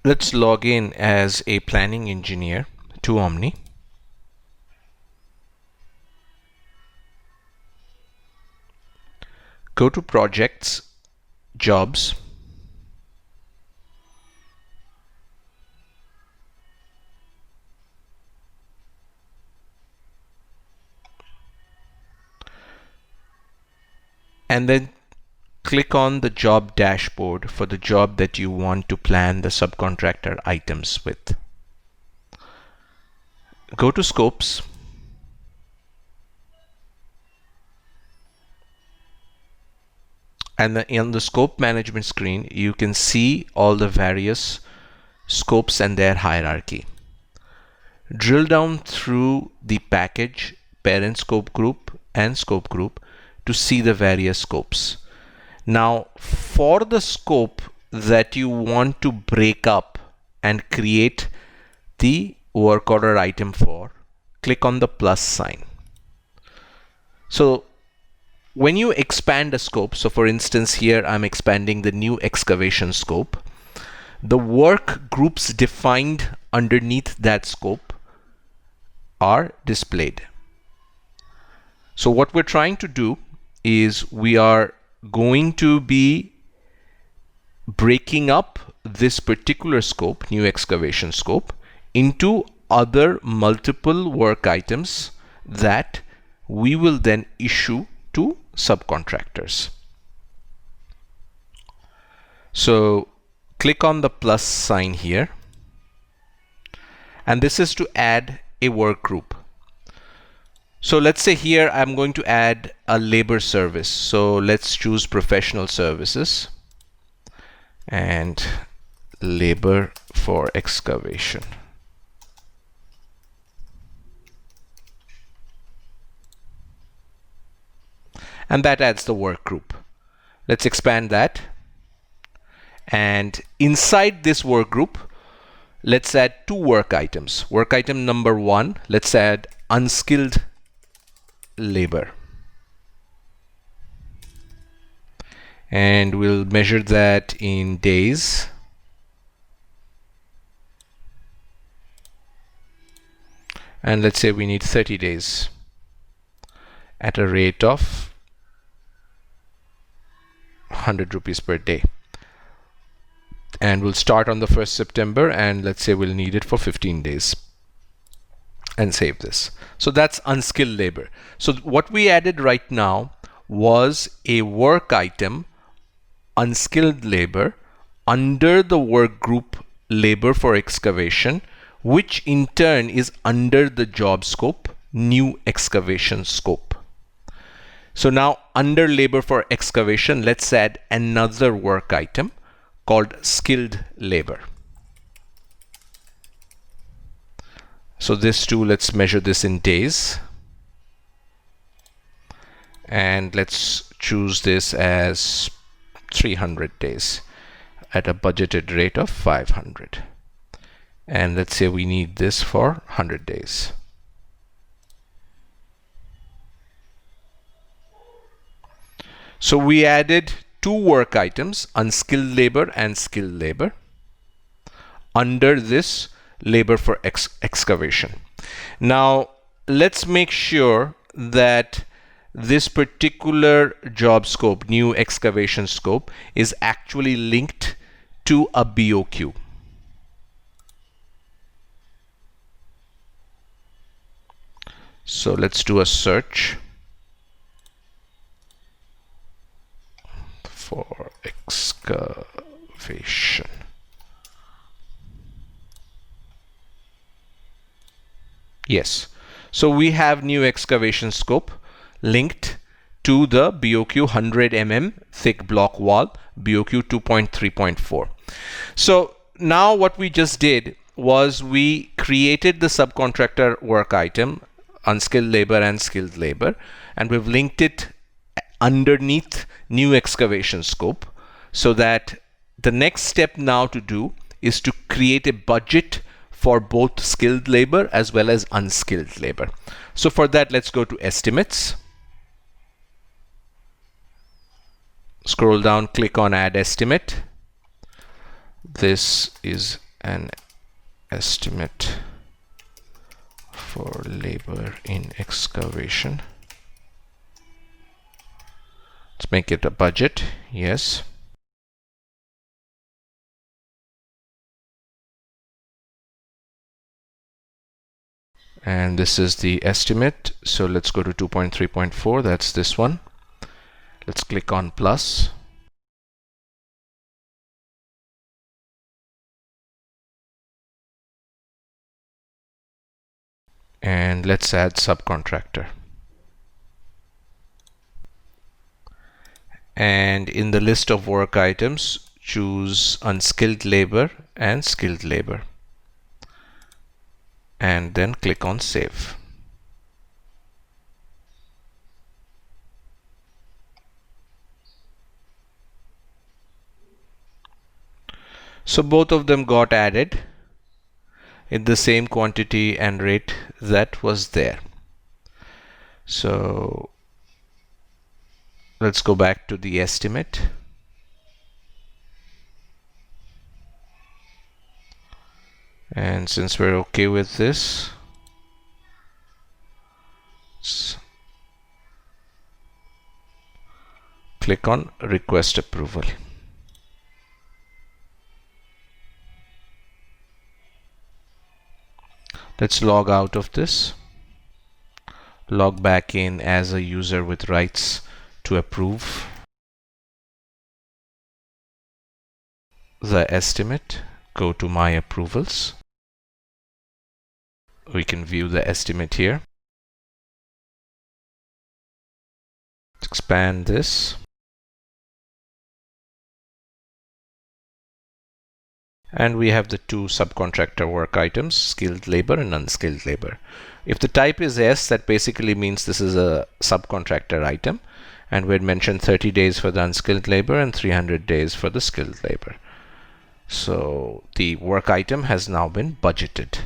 Let's log in as a planning engineer to Omni. Go to Projects, Jobs, and then click on the job dashboard for the job that you want to plan the subcontractor items with. Go to Scopes, and in the scope management screen you can see all the various scopes and their hierarchy. Drill down through the package, parent scope group, and scope group to see the various scopes. Now, for the scope that you want to break up and create the work order item for, click on the plus sign. So when you expand a scope, so for instance here I'm expanding the new excavation scope, the work groups defined underneath that scope are displayed. So what we're trying to do is we are going to be breaking up this particular scope, new excavation scope, into other multiple work items that we will then issue to subcontractors. So click on the plus sign here, and this is to add a work group. So let's say here I'm going to add a labor service. So let's choose professional services and labor for excavation. And that adds the work group. Let's expand that. And inside this work group, let's add two work items. Work item number 1, let's add unskilled labor. And we'll measure that in days. And let's say we need 30 days at a rate of 100 rupees per day. And we'll start on the 1st September, and let's say we'll need it for 15 days. And save this. So that's unskilled labor. So what we added right now was a work item, unskilled labor, under the work group labor for excavation, which in turn is under the job scope, new excavation scope. So now under labor for excavation, let's add another work item called skilled labor. So this too, let's measure this in days. And let's choose this as 300 days at a budgeted rate of 500. And let's say we need this for 100 days. So we added two work items, unskilled labor and skilled labor, under this labor for excavation. Now let's make sure that this particular job scope, new excavation scope, is actually linked to a BOQ. So let's do a search for excavation. Yes. So we have new excavation scope linked to the BOQ 100 mm thick block wall, BOQ 2.3.4. So now what we just did was we created the subcontractor work item, unskilled labor and skilled labor, and we've linked it underneath new excavation scope, so that the next step now to do is to create a budget for both skilled labor as well as unskilled labor. So for that, let's go to estimates. Scroll down, click on add estimate. This is an estimate for labor in excavation. Let's make it a budget. Yes. And this is the estimate. So let's go to 2.3.4. That's this one. Let's click on plus. And let's add subcontractor. And in the list of work items, choose unskilled labor and skilled labor. And then click on save. So both of them got added in the same quantity and rate that was there. So let's go back to the estimate. And since we're okay with this, click on request approval. Let's log out of this, log back in as a user with rights to approve the estimate. Go to my approvals. We can view the estimate here. Let's expand this. And we have the two subcontractor work items, skilled labor and unskilled labor. If the type is S, that basically means this is a subcontractor item. And we'd mentioned 30 days for the unskilled labor and 300 days for the skilled labor. So the work item has now been budgeted.